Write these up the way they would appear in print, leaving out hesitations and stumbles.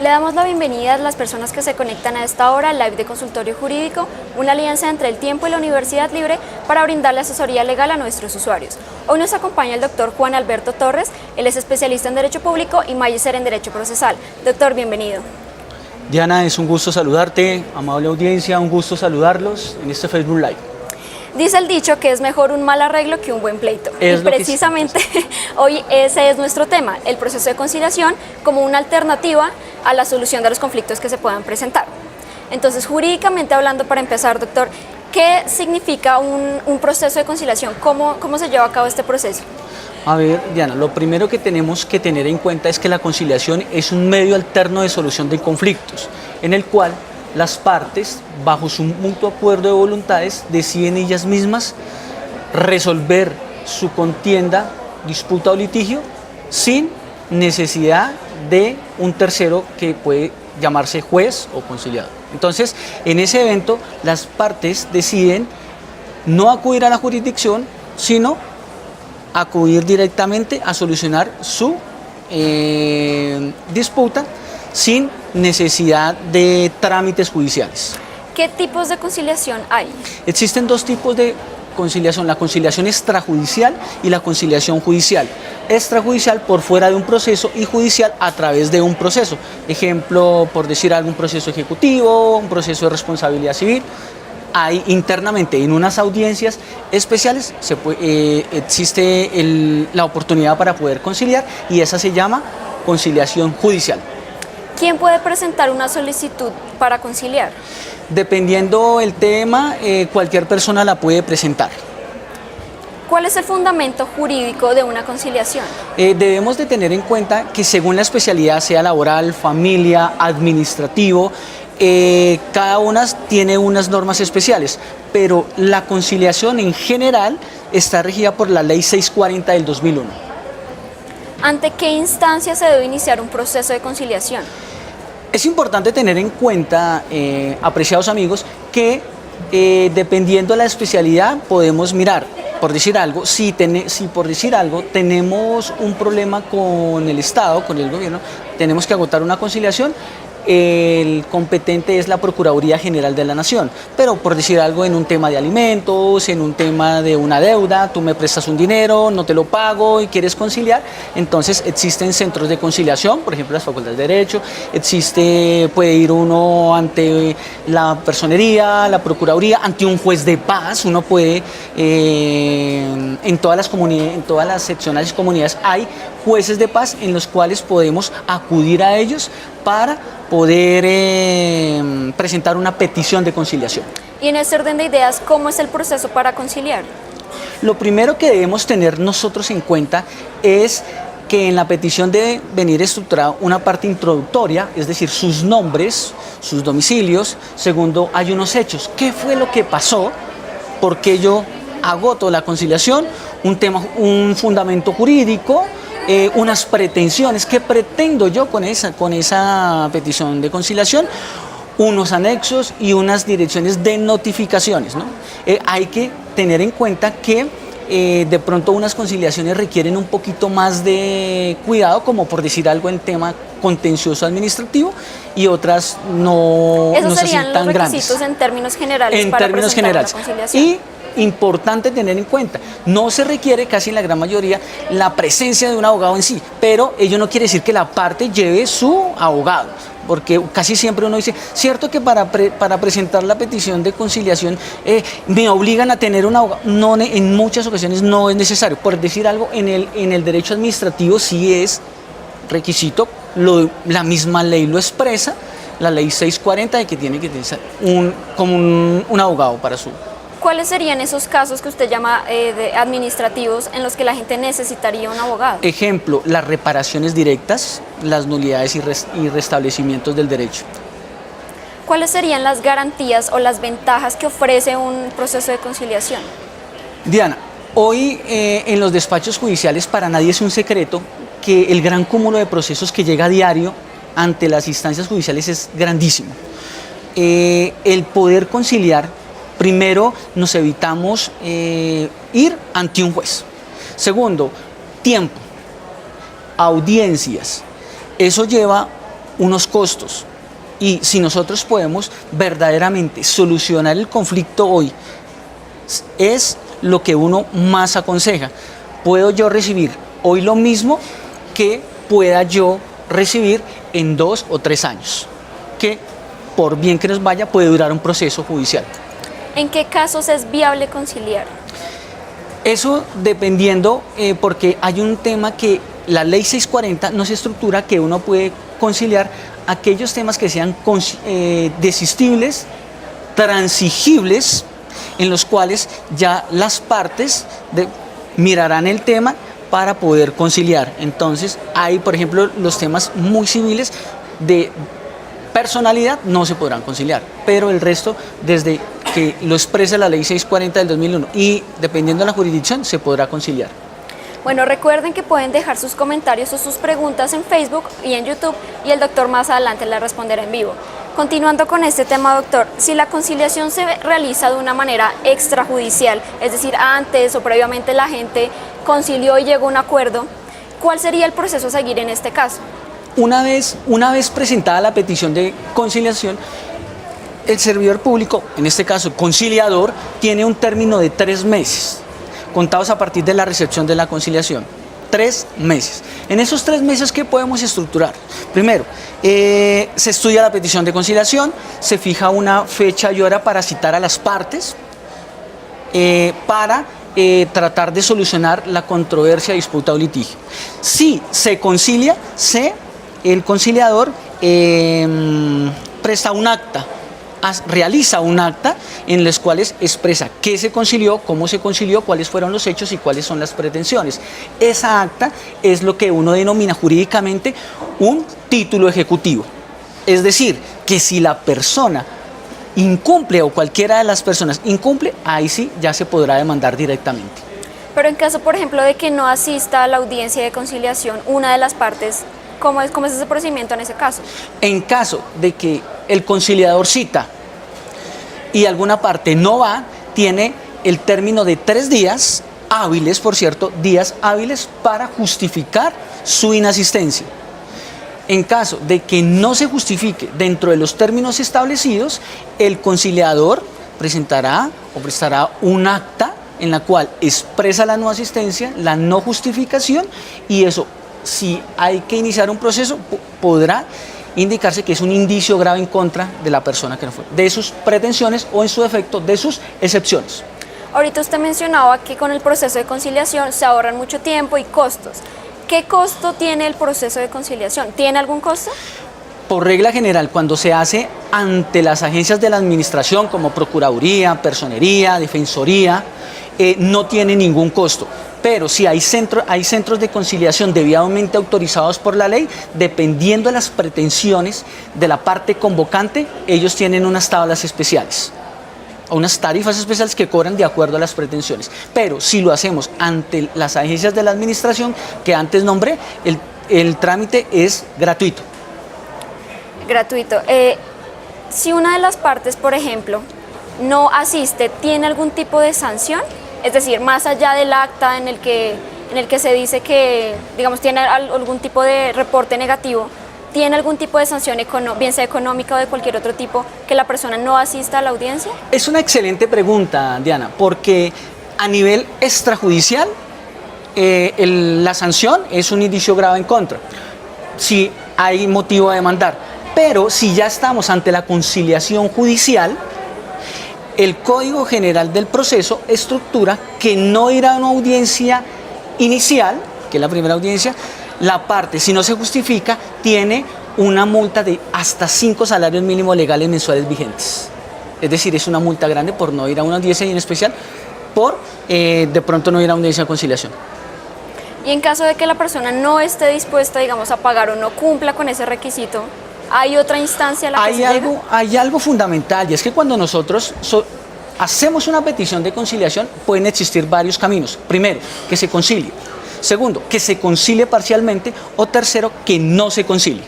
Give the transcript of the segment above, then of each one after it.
Le damos la bienvenida a las personas que se conectan a esta hora al live de Consultorio Jurídico, una alianza entre el tiempo y la Universidad Libre para brindarle asesoría legal a nuestros usuarios. Hoy nos acompaña el doctor Juan Alberto Torres, él es especialista en Derecho Público y magíster en Derecho Procesal. Doctor, bienvenido. Diana, es un gusto saludarte, amable audiencia, un gusto saludarlos en este Facebook Live. Dice el dicho que es mejor un mal arreglo que un buen pleito. Y precisamente hoy ese es nuestro tema, el proceso de conciliación como una alternativa a la solución de los conflictos que se puedan presentar. Entonces, jurídicamente hablando, para empezar, doctor, ¿qué significa un proceso de conciliación? ¿Cómo se lleva a cabo este proceso? A ver, Diana, lo primero que tenemos que tener en cuenta es que la conciliación es un medio alterno de solución de conflictos, en el cual las partes, bajo su mutuo acuerdo de voluntades, deciden ellas mismas resolver su contienda, disputa o litigio sin necesidad de un tercero que puede llamarse juez o conciliador. Entonces, en ese evento, las partes deciden no acudir a la jurisdicción, sino acudir directamente a solucionar su disputa sin necesidad de trámites judiciales. ¿Qué tipos de conciliación hay? Existen dos tipos de conciliación, la conciliación extrajudicial y la conciliación judicial. Extrajudicial por fuera de un proceso y judicial a través de un proceso. Ejemplo, por decir algún proceso ejecutivo, un proceso de responsabilidad civil. Hay internamente en unas audiencias especiales existe la oportunidad para poder conciliar y esa se llama conciliación judicial. ¿Quién puede presentar una solicitud para conciliar? Dependiendo el tema, cualquier persona la puede presentar. ¿Cuál es el fundamento jurídico de una conciliación? Debemos de tener en cuenta que según la especialidad, sea laboral, familia, administrativo, cada una tiene unas normas especiales, pero la conciliación en general está regida por la Ley 640 del 2001. ¿Ante qué instancia se debe iniciar un proceso de conciliación? Es importante tener en cuenta, apreciados amigos, que dependiendo de la especialidad podemos mirar, por decir algo, si por decir algo tenemos un problema con el Estado, con el gobierno, tenemos que agotar una conciliación. El competente es la Procuraduría General de la Nación, pero por decir algo en un tema de alimentos, en un tema de una deuda, tú me prestas un dinero, no te lo pago y quieres conciliar, entonces existen centros de conciliación, por ejemplo las facultades de Derecho, puede ir uno ante la Personería, la Procuraduría, ante un juez de paz, uno puede, en todas las seccionales comunidades hay jueces de paz en los cuales podemos acudir a ellos para poder presentar una petición de conciliación. Y en este orden de ideas, ¿cómo es el proceso para conciliar? Lo primero que debemos tener nosotros en cuenta es que en la petición debe venir estructurada una parte introductoria, es decir, sus nombres, sus domicilios. Segundo, hay unos hechos. ¿Qué fue lo que pasó? ¿Por qué yo agoto la conciliación? Un fundamento jurídico, unas pretensiones, ¿qué pretendo yo con esa petición de conciliación? Unos anexos y unas direcciones de notificaciones, ¿no? Hay que tener en cuenta que de pronto unas conciliaciones requieren un poquito más de cuidado, como por decir algo en tema contencioso administrativo, y otras no se sientan tan grandes. Esos serían los requisitos en términos generales en para términos presentar generales. Una conciliación. Y importante tener en cuenta, no se requiere casi en la gran mayoría la presencia de un abogado en sí, pero ello no quiere decir que la parte lleve su abogado, porque casi siempre uno dice, cierto que para presentar la petición de conciliación me obligan a tener un abogado. No, en muchas ocasiones no es necesario. Por decir algo, en el derecho administrativo sí es requisito, la misma ley lo expresa, la ley 640, de que tiene que tener un abogado para su... ¿Cuáles serían esos casos que usted llama administrativos en los que la gente necesitaría un abogado? Ejemplo, las reparaciones directas, las nulidades y restablecimientos del derecho. ¿Cuáles serían las garantías o las ventajas que ofrece un proceso de conciliación? Diana, hoy en los despachos judiciales para nadie es un secreto que el gran cúmulo de procesos que llega a diario ante las instancias judiciales es grandísimo. El poder conciliar, primero nos evitamos ir ante un juez. Segundo, tiempo, audiencias. Eso lleva unos costos. Y si nosotros podemos verdaderamente solucionar el conflicto hoy, es lo que uno más aconseja. Puedo yo recibir hoy lo mismo que pueda yo recibir en 2 o 3 años, que por bien que nos vaya puede durar un proceso judicial. ¿En qué casos es viable conciliar? Eso dependiendo, porque hay un tema que la ley 640 nos estructura que uno puede conciliar aquellos temas que sean desistibles, transigibles, en los cuales ya las partes mirarán el tema para poder conciliar. Entonces hay, por ejemplo, los temas muy civiles de personalidad no se podrán conciliar, pero el resto, desde que lo expresa la ley 640 del 2001 y dependiendo de la jurisdicción, se podrá conciliar. Bueno, recuerden que pueden dejar sus comentarios o sus preguntas en Facebook y en YouTube y el doctor más adelante les responderá en vivo. Continuando con este tema, doctor, si la conciliación se realiza de una manera extrajudicial, es decir, antes o previamente la gente concilió y llegó a un acuerdo, ¿cuál sería el proceso a seguir en este caso? Una vez presentada la petición de conciliación, el servidor público, en este caso conciliador, tiene un término de 3 meses, contados a partir de la recepción de la conciliación. 3 meses. En esos 3 meses, ¿qué podemos estructurar? Primero, se estudia la petición de conciliación, se fija una fecha y hora para citar a las partes, para tratar de solucionar la controversia, disputa o litigio. Si se concilia, el conciliador presta un acta, realiza un acta en los cuales expresa qué se concilió, cómo se concilió, cuáles fueron los hechos y cuáles son las pretensiones. Esa acta es lo que uno denomina jurídicamente un título ejecutivo. Es decir, que si la persona incumple o cualquiera de las personas incumple, ahí sí ya se podrá demandar directamente. Pero en caso, por ejemplo, de que no asista a la audiencia de conciliación una de las partes, ¿cómo es ese procedimiento en ese caso? En caso de que el conciliador cita y alguna parte no va, tiene el término de 3 días hábiles, por cierto, días hábiles para justificar su inasistencia. En caso de que no se justifique dentro de los términos establecidos, el conciliador presentará o prestará un acta en la cual expresa la no asistencia, la no justificación, y eso, si hay que iniciar un proceso, podrá indicarse que es un indicio grave en contra de la persona que no fue, de sus pretensiones o en su defecto de sus excepciones. Ahorita usted mencionaba que con el proceso de conciliación se ahorran mucho tiempo y costos. ¿Qué costo tiene el proceso de conciliación? ¿Tiene algún costo? Por regla general, cuando se hace ante las agencias de la administración como Procuraduría, Personería, Defensoría, no tiene ningún costo. Pero si hay centros de conciliación debidamente autorizados por la ley, dependiendo de las pretensiones de la parte convocante, ellos tienen unas tablas especiales, o unas tarifas especiales que cobran de acuerdo a las pretensiones. Pero si lo hacemos ante las agencias de la administración que antes nombré, el trámite es gratuito. Gratuito. Si una de las partes, por ejemplo, no asiste, ¿tiene algún tipo de sanción? Es decir, más allá del acta en el que se dice que, digamos, tiene algún tipo de reporte negativo, ¿tiene algún tipo de sanción, bien sea económica o de cualquier otro tipo, que la persona no asista a la audiencia? Es una excelente pregunta, Diana, porque a nivel extrajudicial la sanción es un indicio grave en contra, si hay motivo de demandar. Pero si ya estamos ante la conciliación judicial, el Código General del Proceso estructura que no irá a una audiencia inicial, que es la primera audiencia, la parte, si no se justifica, tiene una multa de hasta 5 salarios mínimos legales mensuales vigentes. Es decir, es una multa grande por no ir a una audiencia y en especial por de pronto no ir a una audiencia de conciliación. Y en caso de que la persona no esté dispuesta, digamos, a pagar o no cumpla con ese requisito, ¿hay otra instancia a la que se llega? Hay algo fundamental, y es que cuando nosotros hacemos una petición de conciliación, pueden existir varios caminos. Primero, que se concilie. Segundo, que se concilie parcialmente. O tercero, que no se concilie.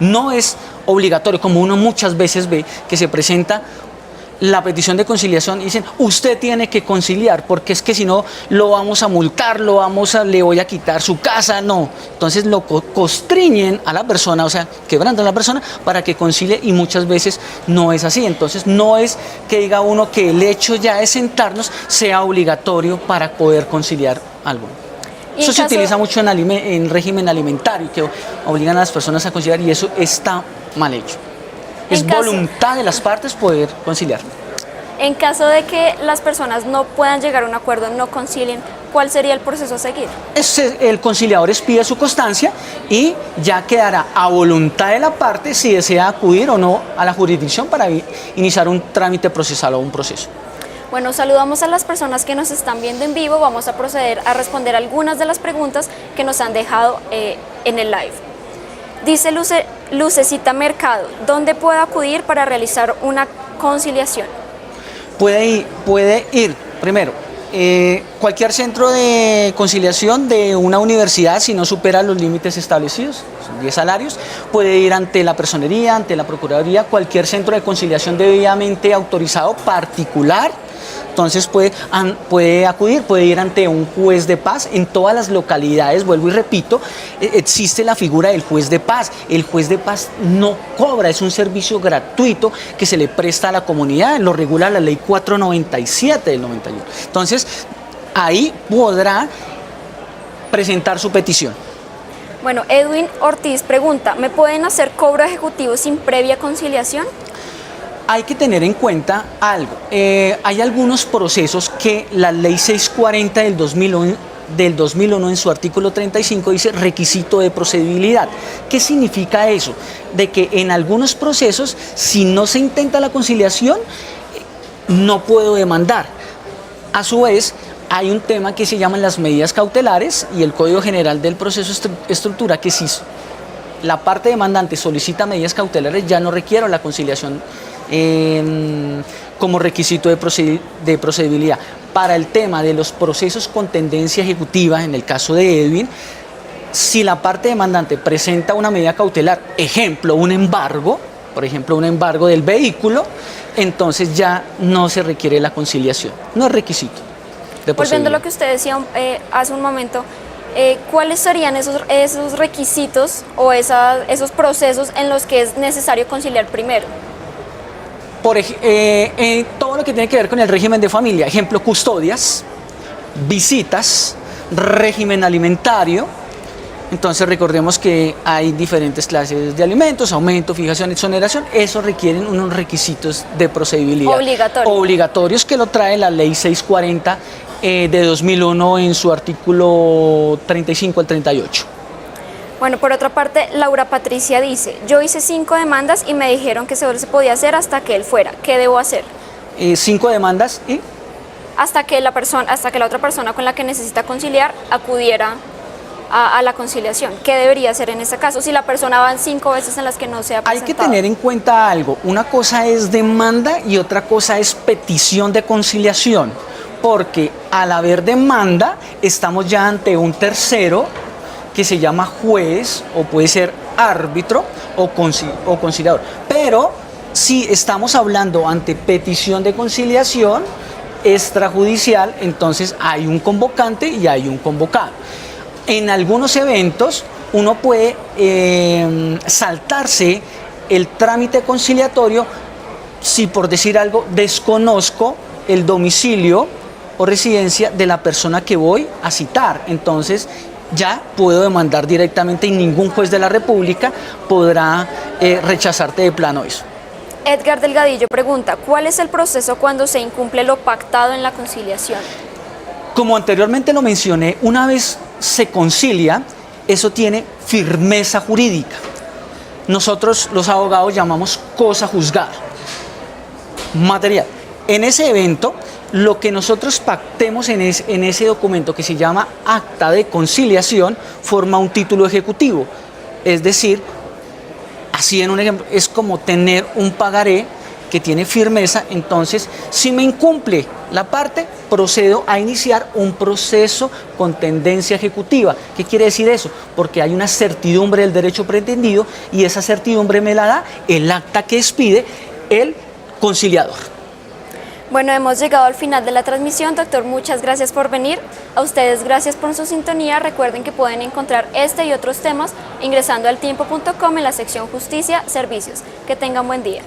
No es obligatorio, como uno muchas veces ve, que se presenta la petición de conciliación y dicen, usted tiene que conciliar, porque es que si no lo vamos a multar, le voy a quitar su casa, no. Entonces lo constriñen a la persona, o sea, quebrantan a la persona para que concilie y muchas veces no es así. Entonces no es que diga uno que el hecho ya de sentarnos sea obligatorio para poder conciliar algo. Eso se utiliza mucho en régimen alimentario, que obligan a las personas a conciliar y eso está mal hecho. Es voluntad de las partes poder conciliar. En caso de que las personas no puedan llegar a un acuerdo, no concilien, ¿cuál sería el proceso a seguir? El conciliador expide su constancia y ya quedará a voluntad de la parte si desea acudir o no a la jurisdicción para iniciar un trámite procesal o un proceso. Bueno, saludamos a las personas que nos están viendo en vivo. Vamos a proceder a responder algunas de las preguntas que nos han dejado en el live. Dice Lucecita Mercado, ¿dónde puedo acudir para realizar una conciliación? Puede ir primero, cualquier centro de conciliación de una universidad, si no supera los límites establecidos, son 10 salarios, puede ir ante la personería, ante la procuraduría, cualquier centro de conciliación debidamente autorizado particular. Entonces puede acudir, puede ir ante un juez de paz. En todas las localidades, vuelvo y repito, existe la figura del juez de paz. El juez de paz no cobra, es un servicio gratuito que se le presta a la comunidad, lo regula la ley 497 del 91. Entonces, ahí podrá presentar su petición. Bueno, Edwin Ortiz pregunta, ¿me pueden hacer cobro ejecutivo sin previa conciliación? Hay que tener en cuenta algo. Hay algunos procesos que la ley 640 del 2001 en su artículo 35 dice requisito de procedibilidad. ¿Qué significa eso? De que en algunos procesos, si no se intenta la conciliación, no puedo demandar. A su vez, hay un tema que se llaman las medidas cautelares y el Código General del Proceso estructura que si la parte demandante solicita medidas cautelares ya no requiere la conciliación como requisito de procedibilidad. Para el tema de los procesos con tendencia ejecutiva, en el caso de Edwin, si la parte demandante presenta una medida cautelar, ejemplo, un embargo, por ejemplo, un embargo del vehículo, entonces ya no se requiere la conciliación, no es requisito de procedibilidad. Volviendo a lo que usted decía hace un momento, ¿cuáles serían esos requisitos o esos procesos en los que es necesario conciliar primero? Todo lo que tiene que ver con el régimen de familia, ejemplo, custodias, visitas, régimen alimentario. Entonces recordemos que hay diferentes clases de alimentos, aumento, fijación, exoneración. Eso requieren unos requisitos de procedibilidad obligatorios que lo trae la ley 640 de 2001 en su artículo 35 al 38. Bueno, por otra parte, Laura Patricia dice, yo hice 5 demandas y me dijeron que solo se podía hacer hasta que él fuera. ¿Qué debo hacer? 5 demandas y... Hasta que la otra persona con la que necesita conciliar acudiera a la conciliación. ¿Qué debería hacer en este caso? Si la persona va en 5 veces en las que no se ha presentado. Hay que tener en cuenta algo. Una cosa es demanda y otra cosa es petición de conciliación. Porque al haber demanda, estamos ya ante un tercero que se llama juez o puede ser árbitro o conciliador. Pero si estamos hablando ante petición de conciliación extrajudicial, entonces hay un convocante y hay un convocado. En algunos eventos uno puede saltarse el trámite conciliatorio si, por decir algo, desconozco el domicilio o residencia de la persona que voy a citar. Entonces ya puedo demandar directamente y ningún juez de la República podrá rechazarte de plano eso. Edgar Delgadillo pregunta, ¿cuál es el proceso cuando se incumple lo pactado en la conciliación? Como anteriormente lo mencioné, una vez se concilia, eso tiene firmeza jurídica. Nosotros los abogados llamamos cosa juzgada, material. En ese evento, lo que nosotros pactemos en ese documento que se llama acta de conciliación forma un título ejecutivo. Es decir, así en un ejemplo, es como tener un pagaré que tiene firmeza. Entonces, si me incumple la parte, procedo a iniciar un proceso con tendencia ejecutiva. ¿Qué quiere decir eso? Porque hay una certidumbre del derecho pretendido y esa certidumbre me la da el acta que expide el conciliador. Bueno, hemos llegado al final de la transmisión. Doctor, muchas gracias por venir. A ustedes gracias por su sintonía. Recuerden que pueden encontrar este y otros temas ingresando al tiempo.com en la sección Justicia, Servicios. Que tengan buen día.